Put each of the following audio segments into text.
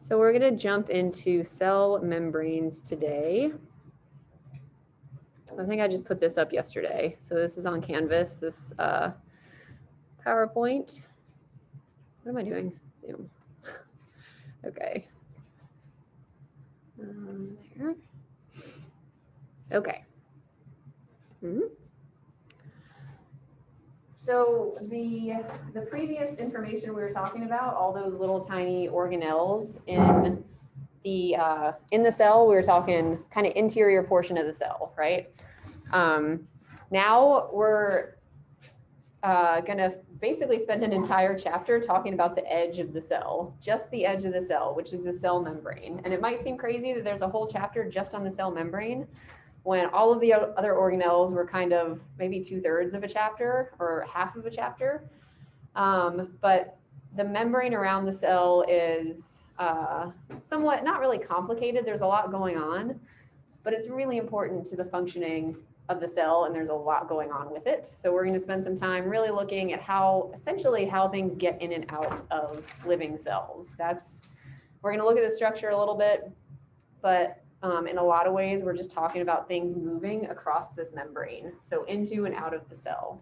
So we're going to jump into cell membranes today. I think I just put this up yesterday. So this is on Canvas, this PowerPoint. What am I doing? Zoom. Okay. There. Okay. So the previous information we were talking about, all those little tiny organelles in the cell, we were talking kind of interior portion of the cell, right? Now we're gonna basically spend an entire chapter talking about the edge of the cell, just the edge of the cell, which is the cell membrane. And it might seem crazy that there's a whole chapter just on the cell membrane, when all of the other organelles were kind of maybe 2/3 of a chapter or half of a chapter. But the membrane around the cell is somewhat, not really complicated. There's a lot going on, but it's really important to the functioning of the cell, and there's a lot going on with it. So we're going to spend some time really looking at essentially how things get in and out of living cells. We're going to look at the structure a little bit, but in a lot of ways, we're just talking about things moving across this membrane, so into and out of the cell.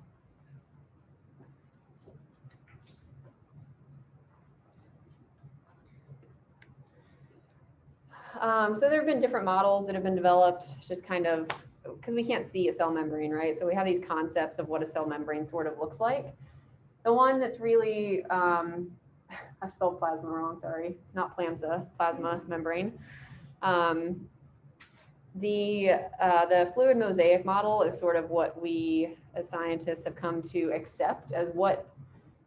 So there have been different models that have been developed, just kind of, because we can't see a cell membrane, right? So we have these concepts of what a cell membrane sort of looks like. The one that's really, I spelled plasma wrong, sorry, not plamza, plasma membrane. The fluid mosaic model is sort of what we as scientists have come to accept as what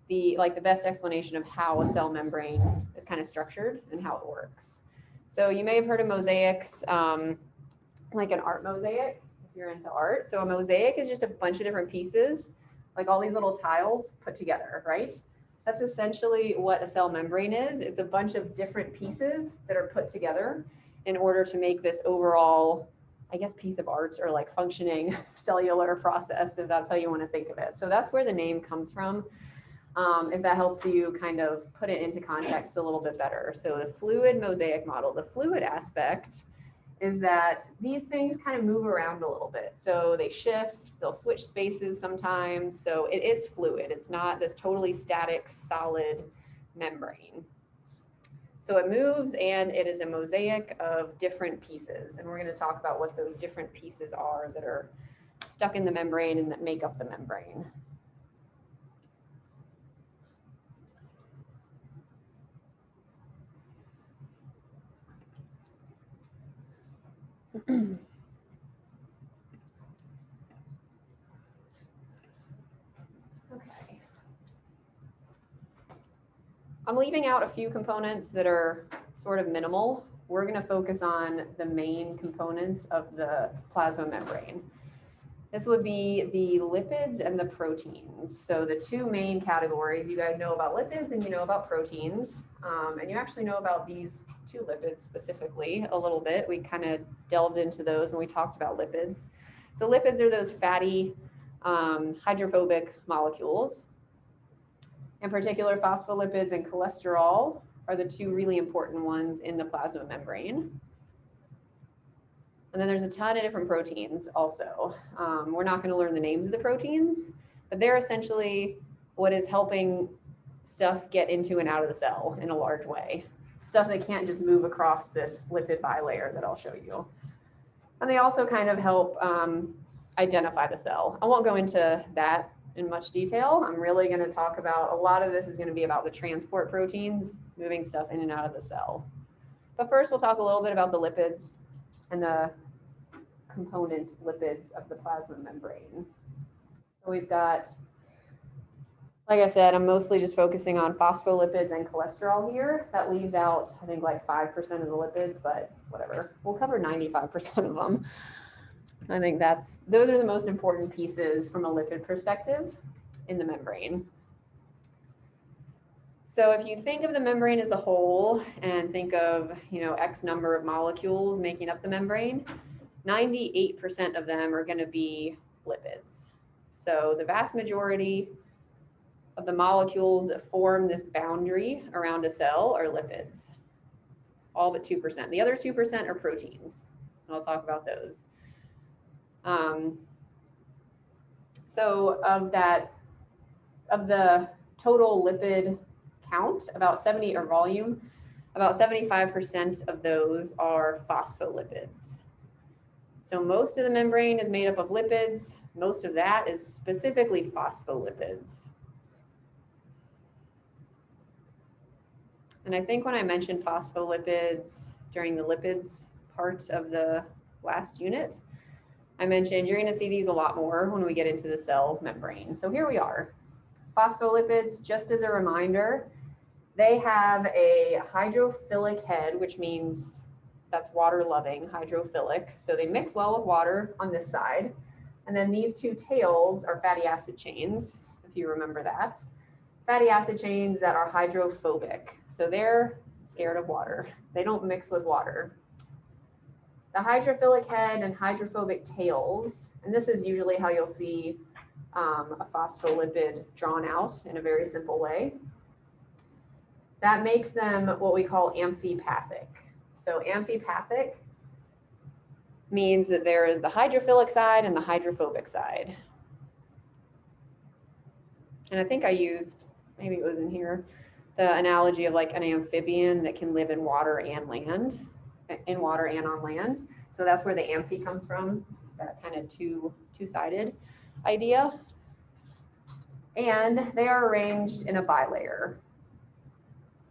the best explanation of how a cell membrane is kind of structured and how it works. So you may have heard of mosaics, like an art mosaic, if you're into art. So a mosaic is just a bunch of different pieces, like all these little tiles put together, right? That's essentially what a cell membrane is. It's a bunch of different pieces that are put together in order to make this overall, I guess, piece of art or like functioning cellular process, if that's how you want to think of it. So that's where the name comes from. If that helps you kind of put it into context a little bit better. So the fluid mosaic model, the fluid aspect is that these things kind of move around a little bit. So they shift, they'll switch spaces sometimes. So it is fluid. It's not this totally static, solid membrane. So it moves, and it is a mosaic of different pieces. And we're going to talk about what those different pieces are that are stuck in the membrane and that make up the membrane. Okay. I'm leaving out a few components that are sort of minimal. We're going to focus on the main components of the plasma membrane. This would be the lipids and the proteins. So the two main categories, you guys know about lipids and you know about proteins. And you actually know about these two lipids specifically a little bit. We kind of delved into those when we talked about lipids. So lipids are those fatty hydrophobic molecules. In particular, phospholipids and cholesterol are the two really important ones in the plasma membrane. And then there's a ton of different proteins also. We're not going to learn the names of the proteins, but they're essentially what is helping stuff get into and out of the cell in a large way. Stuff that can't just move across this lipid bilayer that I'll show you. And they also kind of help identify the cell. I won't go into that in much detail. I'm really going to talk about, a lot of this is going to be about the transport proteins moving stuff in and out of the cell. But first, we'll talk a little bit about the lipids and the component lipids of the plasma membrane. So we've got, like I said, I'm mostly just focusing on phospholipids and cholesterol here. That leaves out, I think, like 5% of the lipids, but whatever. We'll cover 95% of them. I think those are the most important pieces from a lipid perspective in the membrane. So if you think of the membrane as a whole and think of, X number of molecules making up the membrane, 98% of them are going to be lipids. So the vast majority of the molecules that form this boundary around a cell are lipids. all but 2%. The other 2% are proteins, and I'll talk about those. So of the total lipid count, about 70 or volume, about 75% of those are phospholipids. So most of the membrane is made up of lipids. Most of that is specifically phospholipids. And I think when I mentioned phospholipids during the lipids part of the last unit, I mentioned you're going to see these a lot more when we get into the cell membrane. So here we are. Phospholipids, just as a reminder, they have a hydrophilic head, which means that's water-loving, hydrophilic. So they mix well with water on this side. And then these two tails are fatty acid chains, if you remember that. Fatty acid chains that are hydrophobic. So they're scared of water. They don't mix with water. The hydrophilic head and hydrophobic tails, and this is usually how you'll see a phospholipid drawn out in a very simple way. That makes them what we call amphipathic. So amphipathic means that there is the hydrophilic side and the hydrophobic side. And I think I used, maybe it was in here, the analogy of like an amphibian that can live in water and land, in water and on land. So that's where the amphi comes from, that kind of two-sided idea. And they are arranged in a bilayer.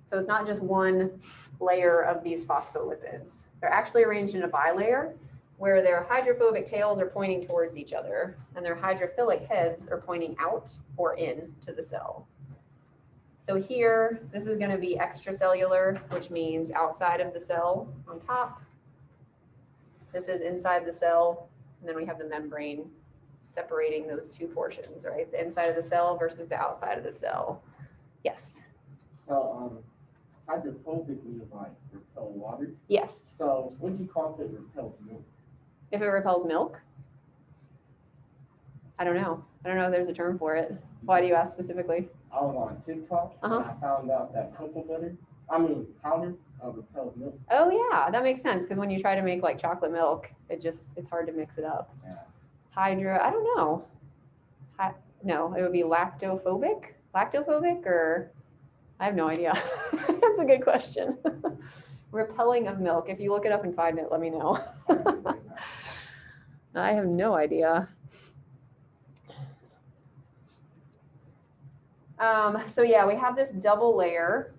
So it's not just one layer of these phospholipids. They're actually arranged in a bilayer where their hydrophobic tails are pointing towards each other and their hydrophilic heads are pointing out or in to the cell. So here, this is going to be extracellular, which means outside of the cell on top. This is inside the cell, and then we have the membrane separating those two portions, right? The inside of the cell versus the outside of the cell. Yes? So hydrophobic means like repel water? Yes. So what do you call if it repels milk? If it repels milk? I don't know. I don't know if there's a term for it. Why do you ask specifically? I was on TikTok and I found out that powder repels milk. Oh yeah, that makes sense because when you try to make like chocolate milk, it's hard to mix it up. Yeah. I don't know. No, it would be lactophobic? Lactophobic or I have no idea. That's a good question. Repelling of milk. If you look it up and find it, let me know. I have no idea. So yeah, we have this double layer.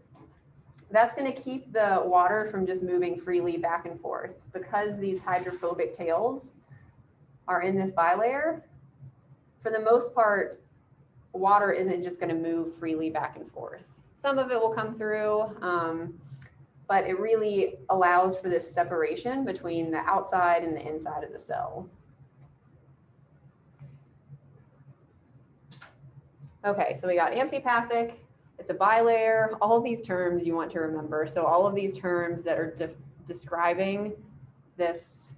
That's going to keep the water from just moving freely back and forth because these hydrophobic tails are in this bilayer. For the most part, water isn't just going to move freely back and forth. Some of it will come through, but it really allows for this separation between the outside and the inside of the cell. Okay, so we got amphipathic, it's a bilayer, all of these terms you want to remember. So all of these terms that are describing this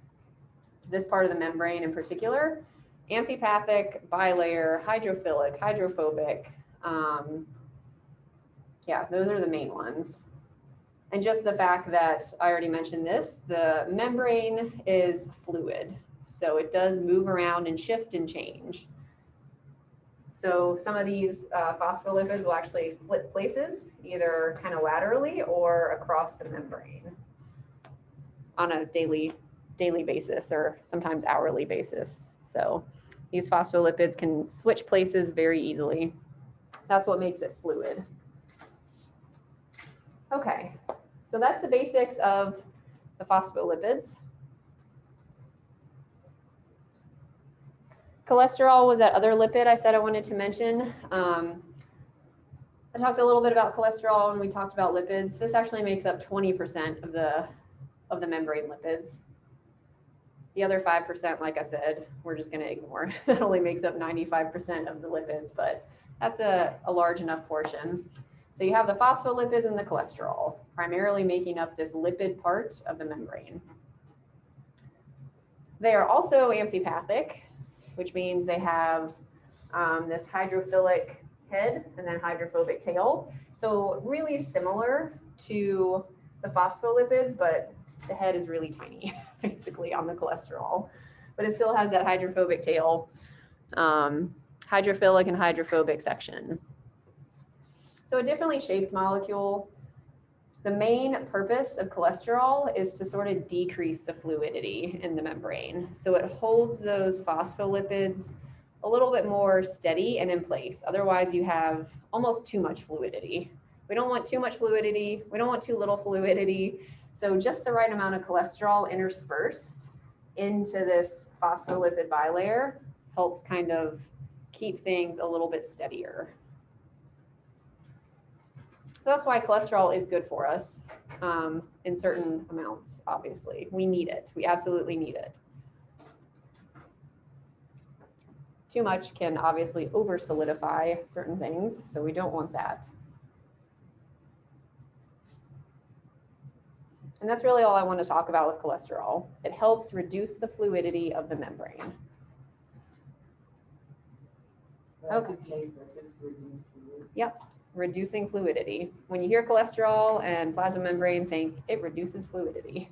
part of the membrane in particular, amphipathic, bilayer, hydrophilic, hydrophobic, yeah, those are the main ones. And just the fact that I already mentioned this, the membrane is fluid. So it does move around and shift and change. So some of these phospholipids will actually flip places, either kind of laterally or across the membrane on a daily basis or sometimes hourly basis. So these phospholipids can switch places very easily. That's what makes it fluid. Okay, so that's the basics of the phospholipids. Cholesterol was that other lipid I said I wanted to mention. I talked a little bit about cholesterol when we talked about lipids. This actually makes up 20% of the membrane lipids. The other 5%, like I said, we're just going to ignore. That only makes up 95% of the lipids, but that's a large enough portion. So you have the phospholipids and the cholesterol, primarily making up this lipid part of the membrane. They are also amphipathic, which means they have this hydrophilic head and then hydrophobic tail. So really similar to the phospholipids, but the head is really tiny, basically, on the cholesterol. But it still has that hydrophobic tail, hydrophilic and hydrophobic section. So a differently shaped molecule. The main purpose of cholesterol is to sort of decrease the fluidity in the membrane. So it holds those phospholipids a little bit more steady and in place. Otherwise, you have almost too much fluidity. We don't want too much fluidity. We don't want too little fluidity. So just the right amount of cholesterol interspersed into this phospholipid bilayer helps kind of keep things a little bit steadier. So that's why cholesterol is good for us in certain amounts, obviously. We need it. We absolutely need it. Too much can obviously over solidify certain things, so we don't want that. And that's really all I want to talk about with cholesterol. It helps reduce the fluidity of the membrane. Okay. Yep, reducing fluidity. When you hear cholesterol and plasma membrane, think it reduces fluidity.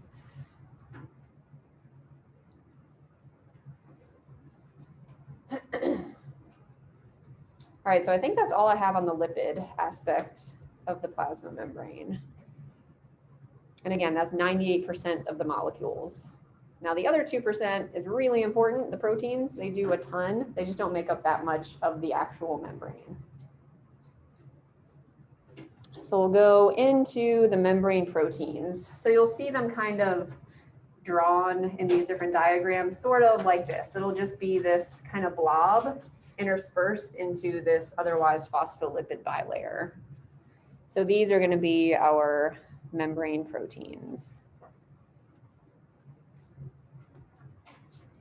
All right, so I think that's all I have on the lipid aspect of the plasma membrane. And again, that's 98% of the molecules. Now the other 2% is really important, the proteins. They do a ton. They just don't make up that much of the actual membrane. So we'll go into the membrane proteins. So you'll see them kind of drawn in these different diagrams, sort of like this. It'll just be this kind of blob interspersed into this otherwise phospholipid bilayer. So these are going to be our membrane proteins.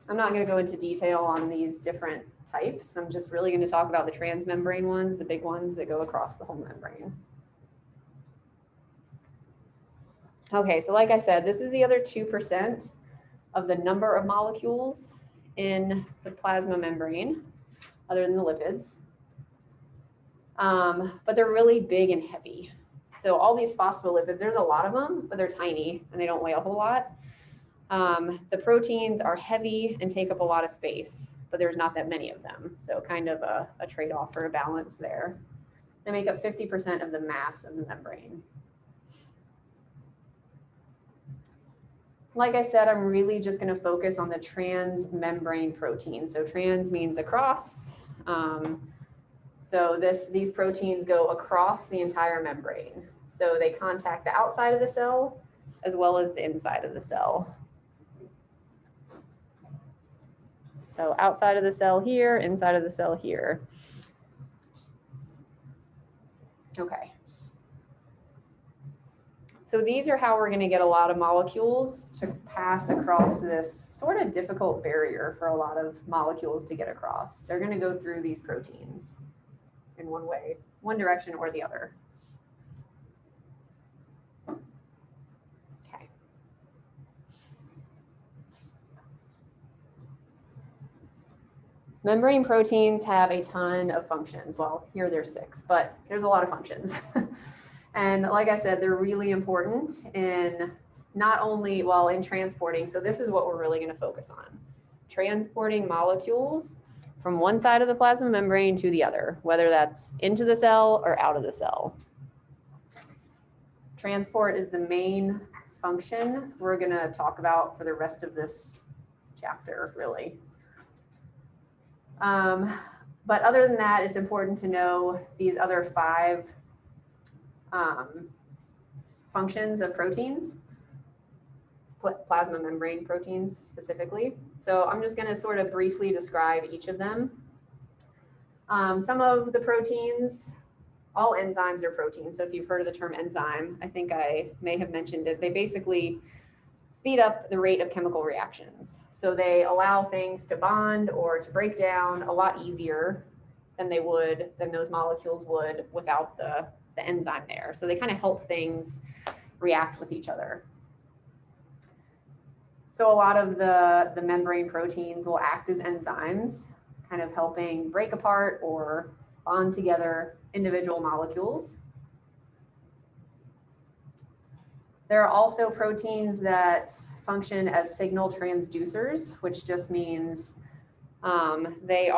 I'm not going to go into detail on these different types. I'm just really going to talk about the transmembrane ones, the big ones that go across the whole membrane. Okay, so like I said, this is the other 2% of the number of molecules in the plasma membrane, other than the lipids. But they're really big and heavy. So all these phospholipids, there's a lot of them, but they're tiny and they don't weigh a whole lot. The proteins are heavy and take up a lot of space, but there's not that many of them. So kind of a trade-off or a balance there. They make up 50% of the mass of the membrane. Like I said, I'm really just going to focus on the transmembrane protein. So trans means across. So these proteins go across the entire membrane. So they contact the outside of the cell as well as the inside of the cell. So outside of the cell here, inside of the cell here. Okay. So these are how we're going to get a lot of molecules to pass across this sort of difficult barrier for a lot of molecules to get across. They're going to go through these proteins in one way, one direction or the other. Okay. Membrane proteins have a ton of functions. Well, here there's 6, but there's a lot of functions. And like I said, they're really important in not only, well, in transporting. So this is what we're really going to focus on. Transporting molecules from one side of the plasma membrane to the other, whether that's into the cell or out of the cell. Transport is the main function we're going to talk about for the rest of this chapter, really. But other than that, it's important to know these other 5 functions of proteins, plasma membrane proteins specifically. So I'm just going to sort of briefly describe each of them. Some of the proteins, all enzymes are proteins. So if you've heard of the term enzyme, I think I may have mentioned it. They basically speed up the rate of chemical reactions. So they allow things to bond or to break down a lot easier than those molecules would without the enzyme there. So they kind of help things react with each other. So a lot of the membrane proteins will act as enzymes, kind of helping break apart or bond together individual molecules. There are also proteins that function as signal transducers, which just means they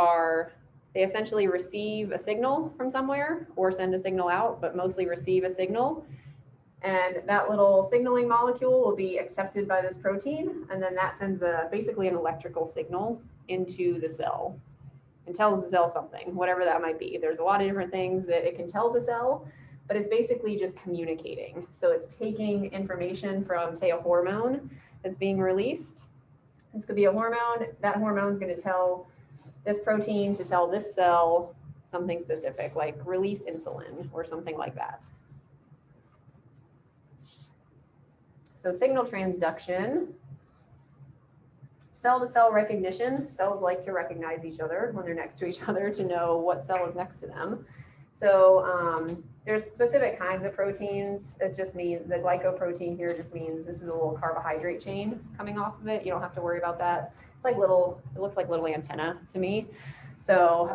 essentially receive a signal from somewhere or send a signal out, but mostly receive a signal. And that little signaling molecule will be accepted by this protein, and then that sends basically an electrical signal into the cell and tells the cell something, whatever that might be. There's a lot of different things that it can tell the cell, but it's basically just communicating. So it's taking information from, say, a hormone that's being released. This could be a hormone. That hormone is going to tell this protein to tell this cell something specific, like release insulin or something like that. So signal transduction, cell-to-cell recognition. Cells like to recognize each other when they're next to each other to know what cell is next to them. So there's specific kinds of proteins. It just means the glycoprotein here just means this is a little carbohydrate chain coming off of it. You don't have to worry about that. It's like little, it looks like little antenna to me. So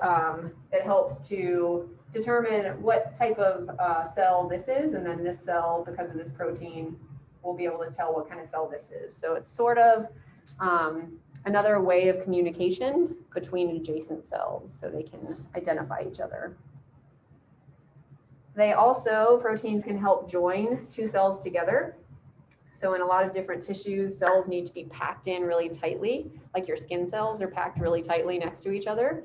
it helps to determine what type of cell this is, and then this cell, because of this protein, will be able to tell what kind of cell this is. So it's sort of another way of communication between adjacent cells so they can identify each other. They also, proteins can help join two cells together. So in a lot of different tissues, cells need to be packed in really tightly, like your skin cells are packed really tightly next to each other.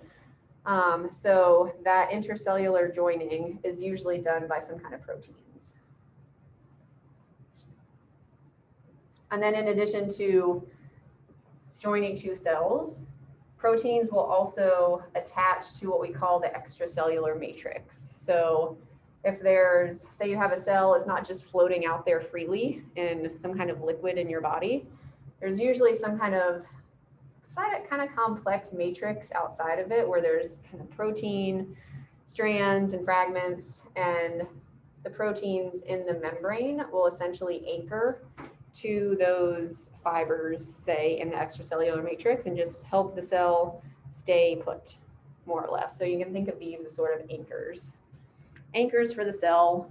So that intercellular joining is usually done by some kind of proteins. And then in addition to joining two cells, proteins will also attach to what we call the extracellular matrix. So if there's, say you have a cell, it's not just floating out there freely in some kind of liquid in your body. There's usually some kind of complex matrix outside of it where there's kind of protein strands and fragments, and the proteins in the membrane will essentially anchor to those fibers, say, in the extracellular matrix, and just help the cell stay put, more or less. So you can think of these as sort of anchors. Anchors for the cell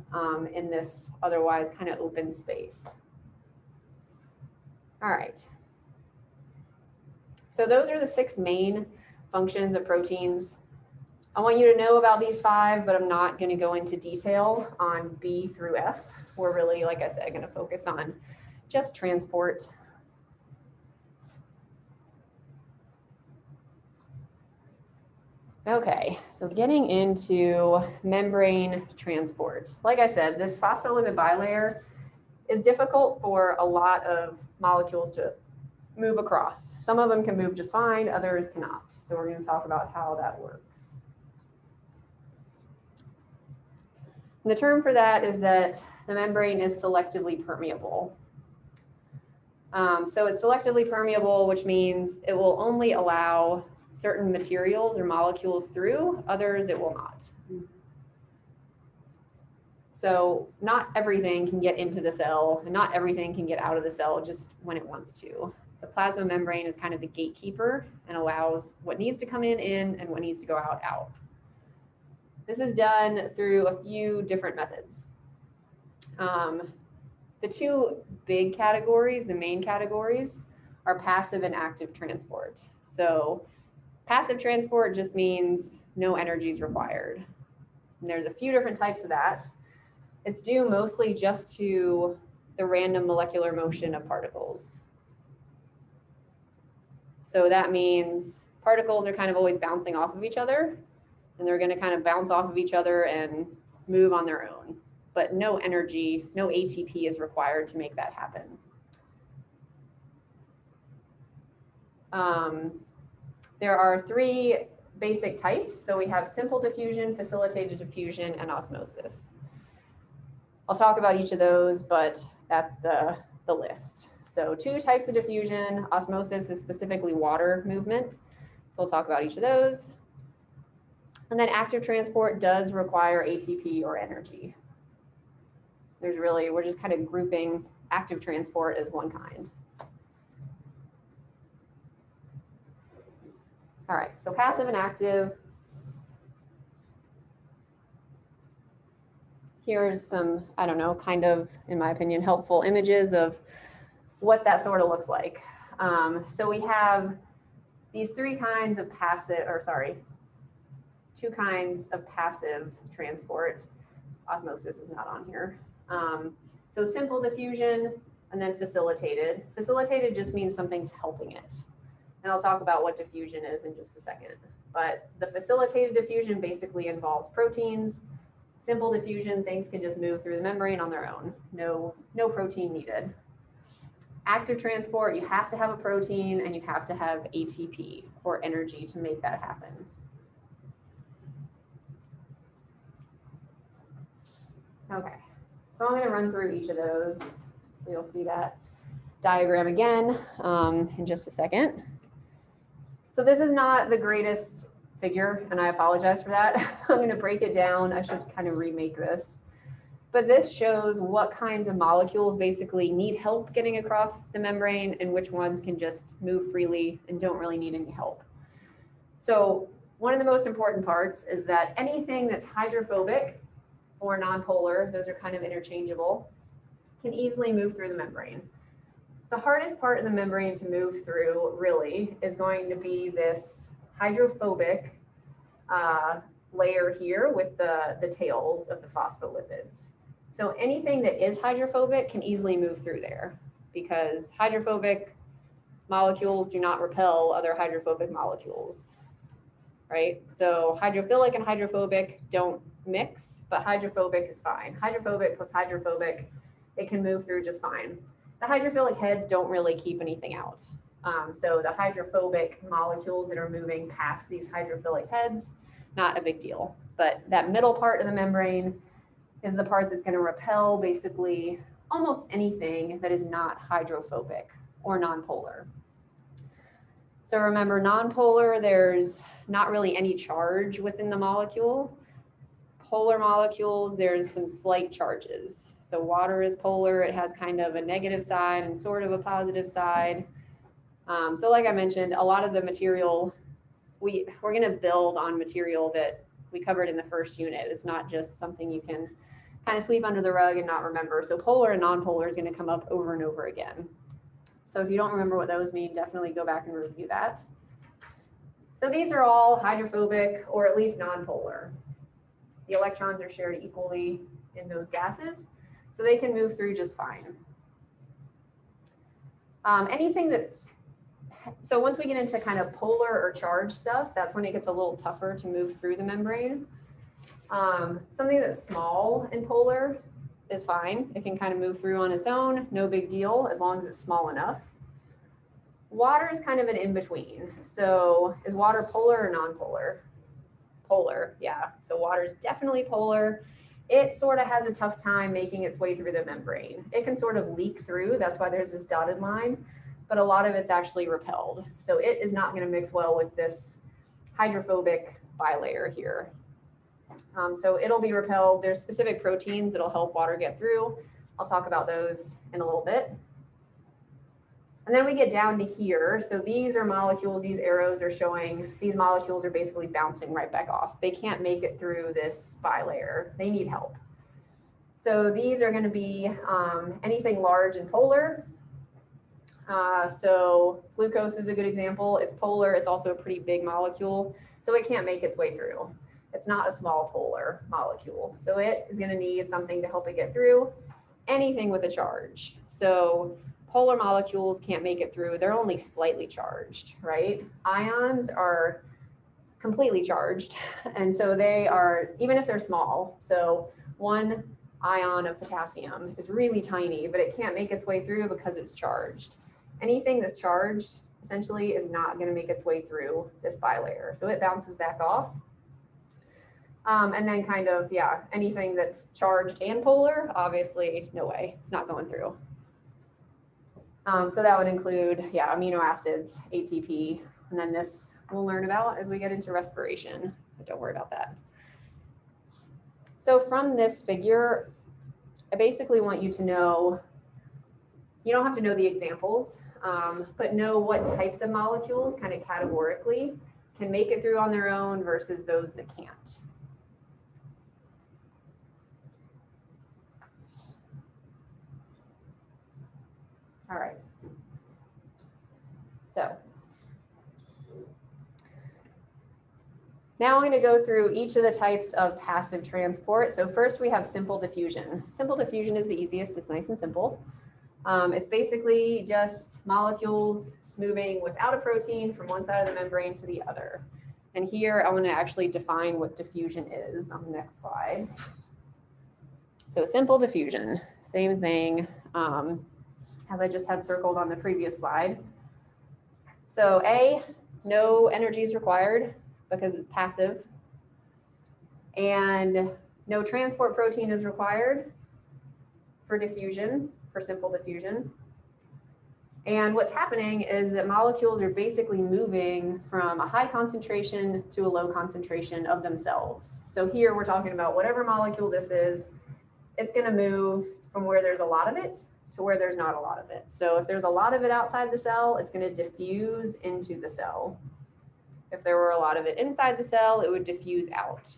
in this otherwise kind of open space. All right. So those are the 6 main functions of proteins. I want you to know about these 5, but I'm not going to go into detail on B through F. We're really, like I said, going to focus on just transport. Okay, so getting into membrane transport. Like I said, this phospholipid bilayer is difficult for a lot of molecules to move across. Some of them can move just fine, others cannot. So we're going to talk about how that works. And the term for that is that the membrane is selectively permeable. So it's selectively permeable, which means it will only allow certain materials or molecules through, others it will not. So not everything can get into the cell, and not everything can get out of the cell just when it wants to. The plasma membrane is kind of the gatekeeper and allows what needs to come in and what needs to go out. This is done through a few different methods. The 2 big categories, the main categories, are passive and active transport. So passive transport just means no energy is required. And there's a few different types of that. It's due mostly just to the random molecular motion of particles. So that means particles are kind of always bouncing off of each other, and they're going to kind of bounce off of each other and move on their own. But no energy, no ATP is required to make that happen. There are 3 basic types. So we have simple diffusion, facilitated diffusion, and osmosis. I'll talk about each of those, but that's the list. So 2 types of diffusion. Osmosis is specifically water movement. So we'll talk about each of those. And then active transport does require ATP or energy. We're just kind of grouping active transport as one kind. All right, so passive and active. here's some, I don't know, kind of, in my opinion, helpful images of what that sort of looks like. So we have these two kinds of passive transport. Osmosis is not on here. So simple diffusion and then facilitated. Facilitated just means something's helping it. And I'll talk about what diffusion is in just a second. But the facilitated diffusion basically involves proteins. Simple diffusion, things can just move through the membrane on their own. No protein needed. Active transport, you have to have a protein and you have to have ATP or energy to make that happen. Okay, so I'm going to run through each of those. So you'll see that diagram again in just a second. So this is not the greatest figure, and I apologize for that. I'm going to break it down. I should kind of remake this. But this shows what kinds of molecules basically need help getting across the membrane and which ones can just move freely and don't really need any help. So one of the most important parts is that anything that's hydrophobic or nonpolar, those are kind of interchangeable, can easily move through the membrane. The hardest part of the membrane to move through really is going to be this hydrophobic layer here with the tails of the phospholipids. So anything that is hydrophobic can easily move through there because hydrophobic molecules do not repel other hydrophobic molecules, right? So hydrophilic and hydrophobic don't mix, but hydrophobic is fine. Hydrophobic plus hydrophobic, it can move through just fine. The hydrophilic heads don't really keep anything out. So the hydrophobic molecules that are moving past these hydrophilic heads, not a big deal. But that middle part of the membrane is the part that's going to repel basically almost anything that is not hydrophobic or nonpolar. So remember, nonpolar, there's not really any charge within the molecule. Polar molecules, there's some slight charges. So water is polar, it has kind of a negative side and sort of a positive side. So like I mentioned, a lot of the material, we're going to build on material that we covered in the first unit. It's not just something you can kind of sweep under the rug and not remember. So polar and nonpolar is going to come up over and over again. So if you don't remember what those mean, definitely go back and review that. So these are all hydrophobic or at least nonpolar. The electrons are shared equally in those gases, so they can move through just fine. Anything that's, so once we get into kind of polar or charged stuff, that's when it gets a little tougher to move through the membrane. Something that's small and polar is fine. It can kind of move through on its own, no big deal, as long as it's small enough. Water is kind of an in-between. So is water polar or nonpolar? Polar, yeah. So water is definitely polar. It sort of has a tough time making its way through the membrane. It can sort of leak through, that's why there's this dotted line, but a lot of it's actually repelled. So it is not going to mix well with this hydrophobic bilayer here. So it'll be repelled. There's specific proteins that'll help water get through. I'll talk about those in a little bit. And then we get down to here. So these are molecules, these arrows are showing, these molecules are basically bouncing right back off. They can't make it through this bilayer. They need help. So these are going to be anything large and polar. So glucose is a good example. It's polar. It's also a pretty big molecule. So it can't make its way through. It's not a small polar molecule. So it is going to need something to help it get through. Anything with a charge. So polar molecules can't make it through. They're only slightly charged, right? Ions are completely charged. And so they are, even if they're small, so one ion of potassium is really tiny, but it can't make its way through because it's charged. Anything that's charged essentially is not going to make its way through this bilayer. So it bounces back off. And then kind of, yeah, anything that's charged and polar, obviously, no way, it's not going through. So that would include, yeah, amino acids, ATP, and then this we'll learn about as we get into respiration, but don't worry about that. So from this figure, I basically want you to know, you don't have to know the examples, but know what types of molecules kind of categorically can make it through on their own versus those that can't. All right. So now I'm going to go through each of the types of passive transport. So first we have simple diffusion. Simple diffusion is the easiest. It's nice and simple. It's basically just molecules moving without a protein from one side of the membrane to the other. And here I want to actually define what diffusion is on the next slide. So simple diffusion, same thing as I just had circled on the previous slide. So A, no energy is required because it's passive, and no transport protein is required for diffusion, for simple diffusion. And what's happening is that molecules are basically moving from a high concentration to a low concentration of themselves. So here we're talking about whatever molecule this is, it's going to move from where there's a lot of it to where there's not a lot of it. So if there's a lot of it outside the cell, it's going to diffuse into the cell. If there were a lot of it inside the cell, it would diffuse out.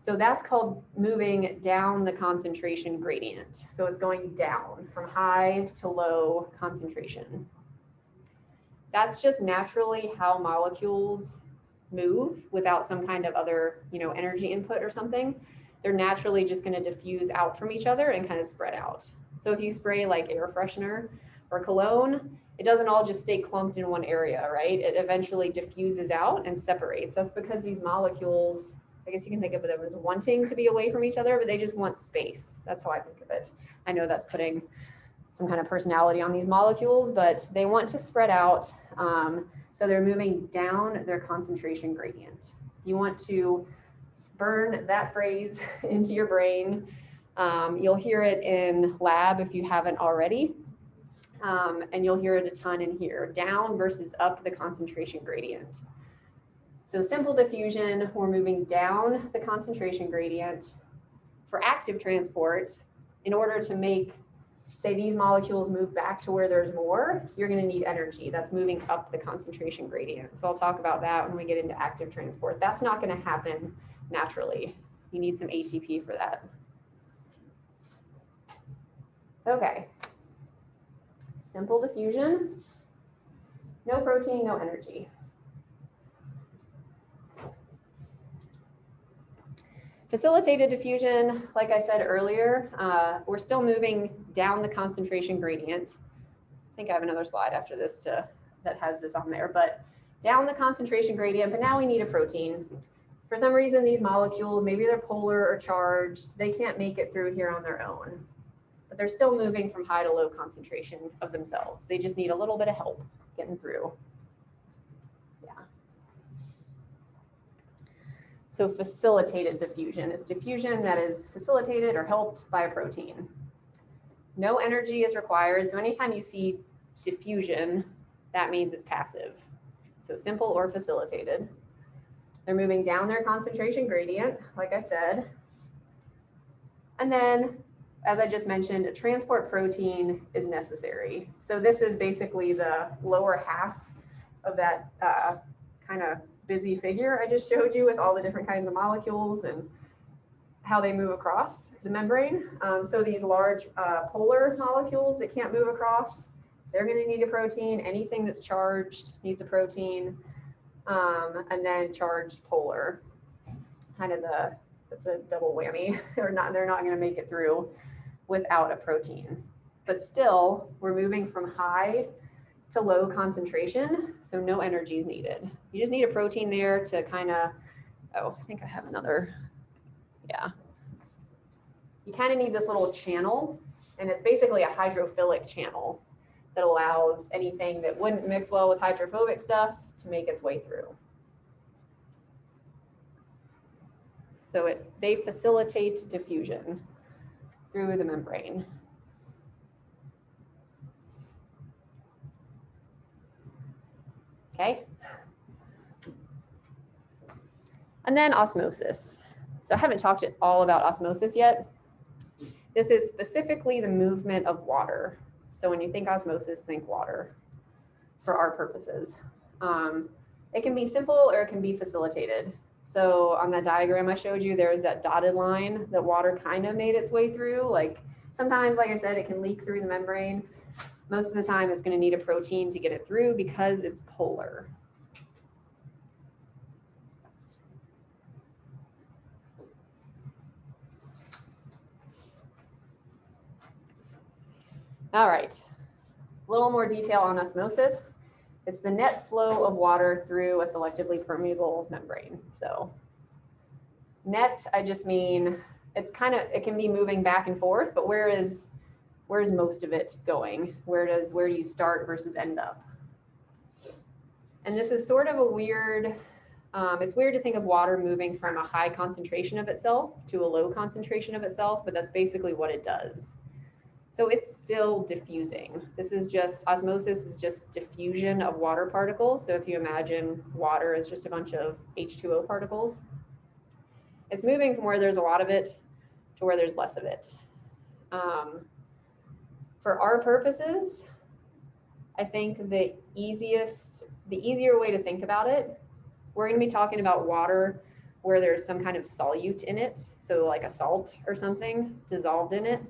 So that's called moving down the concentration gradient. So it's going down from high to low concentration. That's just naturally how molecules move without some kind of other, energy input or something. They're naturally just going to diffuse out from each other and kind of spread out. So if you spray like air freshener or cologne, it doesn't all just stay clumped in one area, right? It eventually diffuses out and separates. That's because these molecules, I guess you can think of them as wanting to be away from each other, but they just want space. That's how I think of it. I know that's putting some kind of personality on these molecules, but they want to spread out. So they're moving down their concentration gradient. You want to burn that phrase into your brain. You'll hear it in lab if you haven't already. And you'll hear it a ton in here, down versus up the concentration gradient. So simple diffusion, we're moving down the concentration gradient. For active transport, in order to make, say, these molecules move back to where there's more, you're going to need energy. That's moving up the concentration gradient. So I'll talk about that when we get into active transport. That's not going to happen naturally. You need some ATP for that. Okay. Simple diffusion, no protein, no energy. Facilitated diffusion, like I said earlier, we're still moving down the concentration gradient. I think I have another slide after this that has this on there, but down the concentration gradient, but now we need a protein. For some reason, these molecules, maybe they're polar or charged, they can't make it through here on their own, but they're still moving from high to low concentration of themselves. They just need a little bit of help getting through. So facilitated diffusion is diffusion that is facilitated or helped by a protein. No energy is required. So anytime you see diffusion, that means it's passive. So simple or facilitated. They're moving down their concentration gradient, like I said. And then, as I just mentioned, a transport protein is necessary. So this is basically the lower half of that kind of busy figure I just showed you with all the different kinds of molecules and how they move across the membrane. So these large polar molecules that can't move across, they're going to need a protein. Anything that's charged needs a protein. And then charged polar, kind of that's a double whammy. They're not going to make it through without a protein. But still, we're moving from high to low concentration, so no energy is needed. You just need a protein there to kind of, oh, I think I have another, yeah. You kind of need this little channel, and it's basically a hydrophilic channel that allows anything that wouldn't mix well with hydrophobic stuff to make its way through. So they facilitate diffusion through the membrane. Okay. And then osmosis. So I haven't talked at all about osmosis yet. This is specifically the movement of water. So when you think osmosis, think water for our purposes. It can be simple or it can be facilitated. So on that diagram I showed you, there's that dotted line that water kind of made its way through. Like sometimes, like I said, it can leak through the membrane. Most of the time it's going to need a protein to get it through because it's polar. All right, a little more detail on osmosis. It's the net flow of water through a selectively permeable membrane. So net, I just mean it can be moving back and forth, but where's most of it going? Where do you start versus end up? And this is sort of a weird, it's weird to think of water moving from a high concentration of itself to a low concentration of itself, but that's basically what it does. So it's still diffusing. Osmosis is just diffusion of water particles. So if you imagine water as just a bunch of H2O particles, it's moving from where there's a lot of it to where there's less of it. For our purposes, I think the easier way to think about it, we're going to be talking about water where there's some kind of solute in it. So like a salt or something dissolved in it.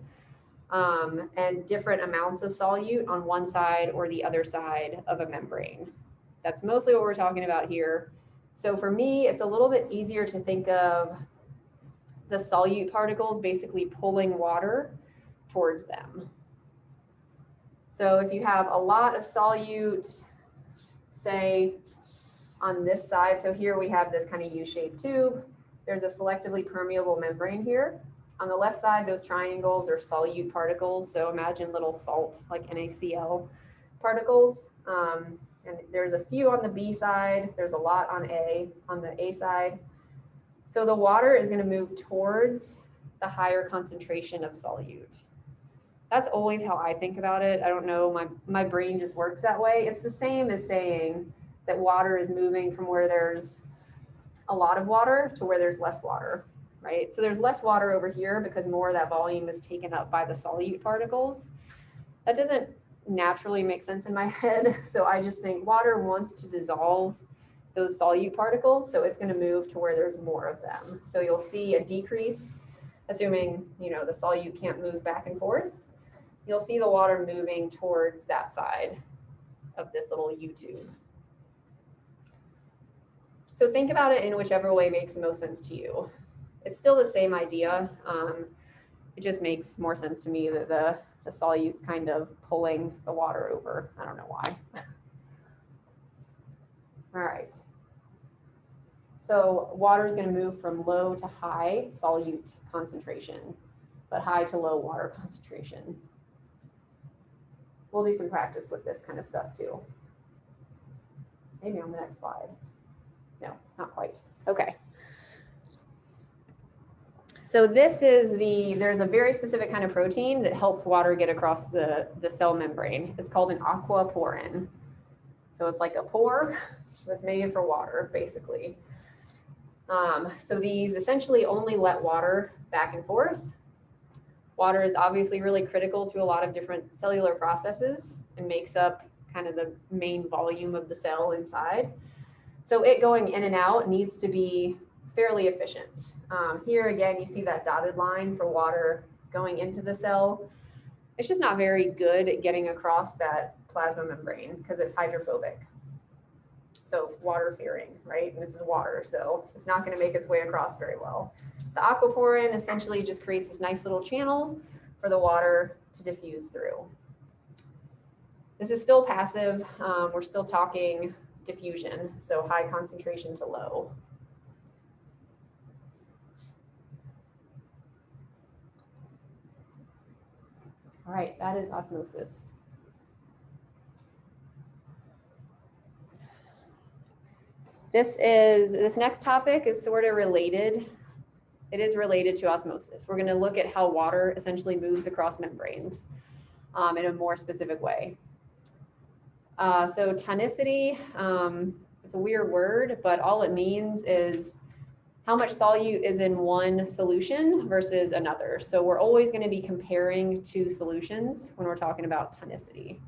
And different amounts of solute on one side or the other side of a membrane. That's mostly what we're talking about here. So for me, it's a little bit easier to think of the solute particles basically pulling water towards them. So if you have a lot of solute, say on this side, so here we have this kind of U-shaped tube. There's a selectively permeable membrane here. On the left side, those triangles are solute particles. So imagine little salt, like NaCl particles. And there's a few on the B side. There's a lot on the A side. So the water is going to move towards the higher concentration of solute. That's always how I think about it. I don't know, my brain just works that way. It's the same as saying that water is moving from where there's a lot of water to where there's less water. Right? So there's less water over here because more of that volume is taken up by the solute particles. That doesn't naturally make sense in my head. So I just think water wants to dissolve those solute particles. So it's going to move to where there's more of them. So you'll see a decrease, assuming, the solute can't move back and forth. You'll see the water moving towards that side of this little U-tube. So think about it in whichever way makes the most sense to you. It's still the same idea. It just makes more sense to me that the solute's kind of pulling the water over. I don't know why. All right. So water is going to move from low to high solute concentration, but high to low water concentration. We'll do some practice with this kind of stuff too. Maybe on the next slide. No, not quite. Okay. So there's a very specific kind of protein that helps water get across the cell membrane. It's called an aquaporin. So it's like a pore that's made for water, basically. So these essentially only let water back and forth. Water is obviously really critical to a lot of different cellular processes and makes up kind of the main volume of the cell inside. So it going in and out needs to be fairly efficient. Here again, you see that dotted line for water going into the cell. It's just not very good at getting across that plasma membrane because it's hydrophobic. So water fearing, right? And this is water, so it's not going to make its way across very well. The aquaporin essentially just creates this nice little channel for the water to diffuse through. This is still passive. We're still talking diffusion, so high concentration to low. All right, that is osmosis. This next topic is sort of related. It is related to osmosis. We're going to look at how water essentially moves across membranes in a more specific way. So tonicity, it's a weird word, but all it means is how much solute is in one solution versus another. So we're always going to be comparing two solutions when we're talking about tonicity.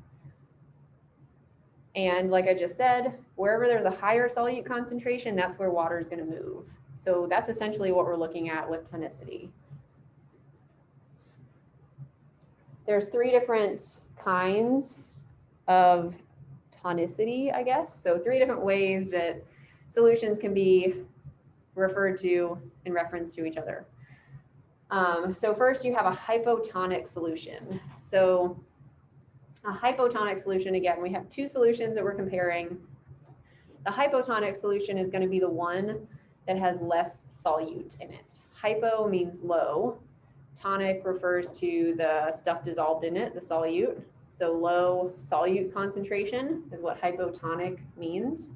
And like I just said, wherever there's a higher solute concentration, that's where water is going to move. So that's essentially what we're looking at with tonicity. There's three different kinds of tonicity, I guess. So 3 different ways that solutions can be referred to in reference to each other. So first you have a hypotonic solution. So a hypotonic solution, again, we have 2 solutions that we're comparing. The hypotonic solution is going to be the one that has less solute in it. Hypo means low. Tonic refers to the stuff dissolved in it, the solute. So low solute concentration is what hypotonic means.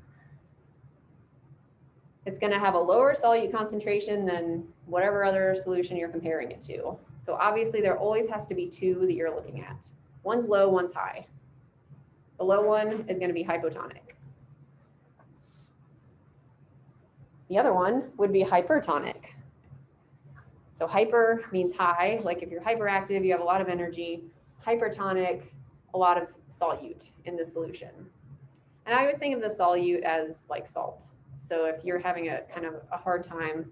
It's going to have a lower solute concentration than whatever other solution you're comparing it to. So obviously there always has to be 2 that you're looking at. One's low, one's high. The low one is going to be hypotonic. The other one would be hypertonic. So hyper means high, like if you're hyperactive, you have a lot of energy. Hypertonic, a lot of solute in the solution. And I always think of the solute as like salt. So if you're having a kind of a hard time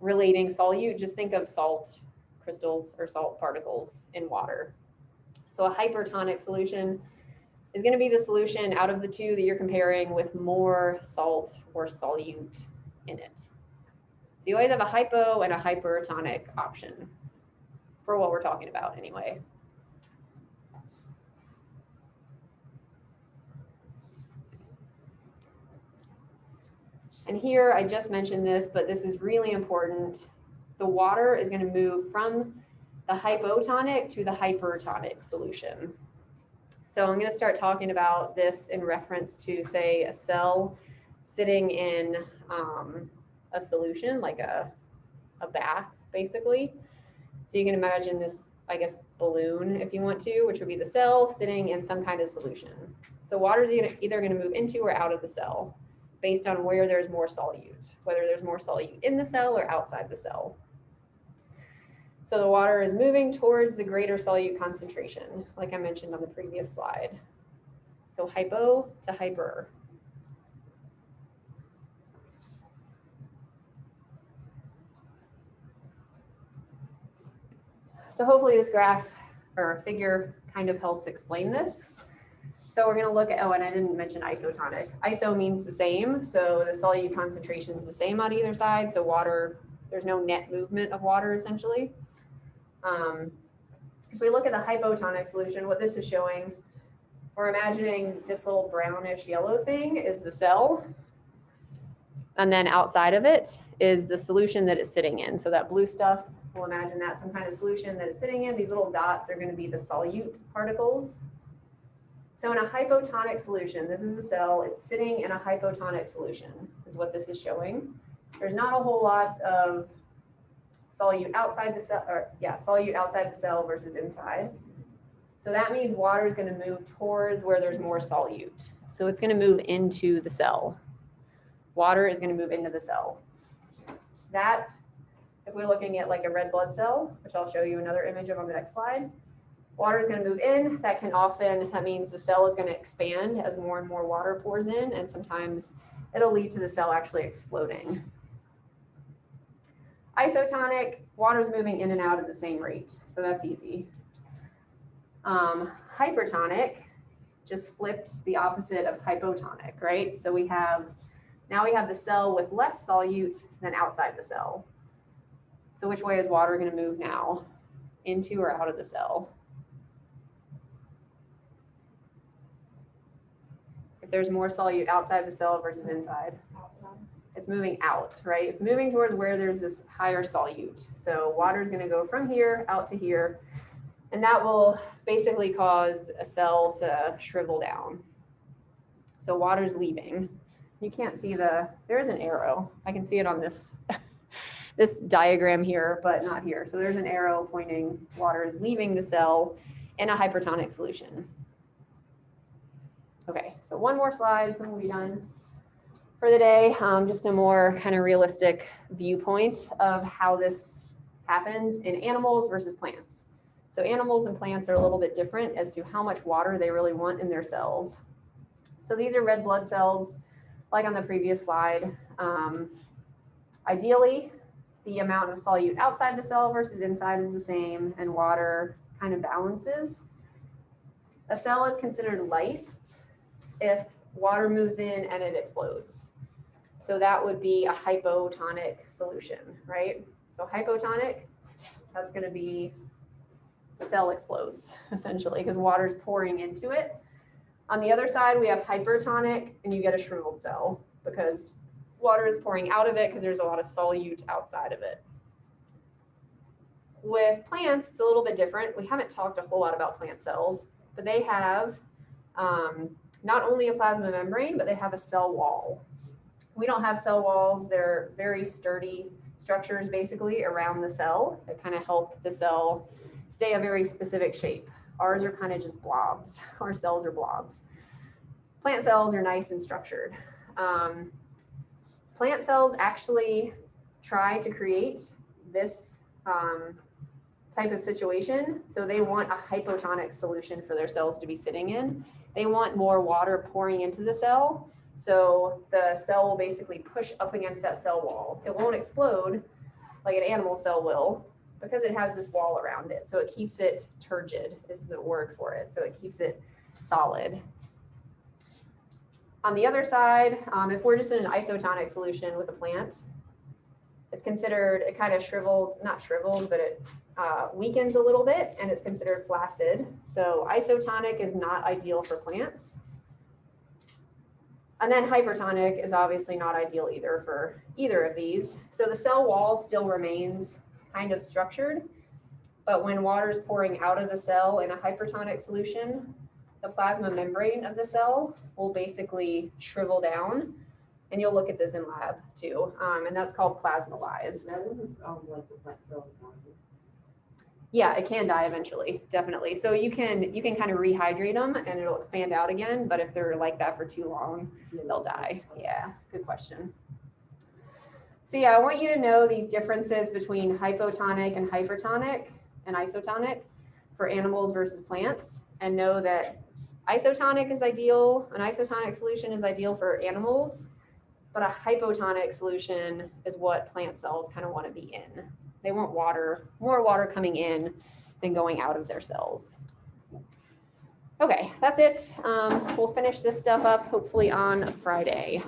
relating solute, just think of salt crystals or salt particles in water. So a hypertonic solution is going to be the solution out of the 2 that you're comparing with more salt or solute in it. So you always have a hypo and a hypertonic option for what we're talking about anyway. And here I just mentioned this, but this is really important. The water is going to move from the hypotonic to the hypertonic solution. So I'm going to start talking about this in reference to, say, a cell sitting in a solution, like a bath, basically. So you can imagine this, I guess, balloon, if you want to, which would be the cell sitting in some kind of solution. So water is either going to move into or out of the cell based on where there's more solute, whether there's more solute in the cell or outside the cell. So the water is moving towards the greater solute concentration, like I mentioned on the previous slide. So hypo to hyper. So hopefully this graph or figure kind of helps explain this. So we're going to look at, oh, and I didn't mention isotonic. Iso means the same. So the solute concentration is the same on either side. So water, there's no net movement of water essentially. If we look at the hypotonic solution, what this is showing, we're imagining this little brownish yellow thing is the cell. And then outside of it is the solution that it's sitting in. So that blue stuff, we'll imagine that's some kind of solution that it's sitting in. These little dots are going to be the solute particles. So in a hypotonic solution, this is the cell, it's sitting in a hypotonic solution, is what this is showing. There's not a whole lot of solute outside the cell, or yeah, solute outside the cell versus inside. So that means water is going to move towards where there's more solute. So it's going to move into the cell. Water is going to move into the cell. That, if we're looking at like a red blood cell, which I'll show you another image of on the next slide, water is going to move in. That means the cell is going to expand as more and more water pours in, and sometimes it'll lead to the cell actually exploding. Isotonic, water is moving in and out at the same rate, so that's easy. Hypertonic, just flipped the opposite of hypotonic, right? So now we have the cell with less solute than outside the cell. So which way is water going to move now? Into or out of the cell? If there's more solute outside the cell versus inside? Outside. It's moving out, right? It's moving towards where there's this higher solute. So water is going to go from here out to here, and that will basically cause a cell to shrivel down. So water's leaving. You can't see there is an arrow. I can see it on this, this diagram here, but not here. So there's an arrow pointing water is leaving the cell in a hypertonic solution. Okay, so one more slide and we'll be done for the day. Just a more kind of realistic viewpoint of how this happens in animals versus plants. So animals and plants are a little bit different as to how much water they really want in their cells. So these are red blood cells, like on the previous slide. Ideally, the amount of solute outside the cell versus inside is the same, and water kind of balances. A cell is considered lysed if water moves in and it explodes. So that would be a hypotonic solution, right? So hypotonic, that's going to be the cell explodes essentially because water's pouring into it. On the other side, we have hypertonic and you get a shriveled cell because water is pouring out of it because there's a lot of solute outside of it. With plants, it's a little bit different. We haven't talked a whole lot about plant cells, but they have not only a plasma membrane, but they have a cell wall. We don't have cell walls. They're very sturdy structures basically around the cell that kind of help the cell stay a very specific shape. Ours are kind of just blobs. Our cells are blobs. Plant cells are nice and structured. Plant cells actually try to create this type of situation. So they want a hypotonic solution for their cells to be sitting in. They want more water pouring into the cell. So the cell will basically push up against that cell wall. It won't explode like an animal cell will because it has this wall around it. So it keeps it turgid is the word for it. So it keeps it solid. On the other side, if we're just in an isotonic solution with a plant, it's considered, it kind of shrivels, not shrivels, but it weakens a little bit and it's considered flaccid. So isotonic is not ideal for plants. And then hypertonic is obviously not ideal either for either of these. So the cell wall still remains kind of structured, but when water is pouring out of the cell in a hypertonic solution, the plasma membrane of the cell will basically shrivel down. And you'll look at this in lab too. And that's called plasmolyzed. That is like the plant cells. Yeah, it can die eventually, definitely. So you can kind of rehydrate them and it'll expand out again. But if they're like that for too long, they'll die. Yeah, good question. So yeah, I want you to know these differences between hypotonic and hypertonic and isotonic for animals versus plants, and know that isotonic is ideal. An isotonic solution is ideal for animals, but a hypotonic solution is what plant cells kind of want to be in. They want water, more water coming in than going out of their cells. Okay, that's it. We'll finish this stuff up hopefully on Friday.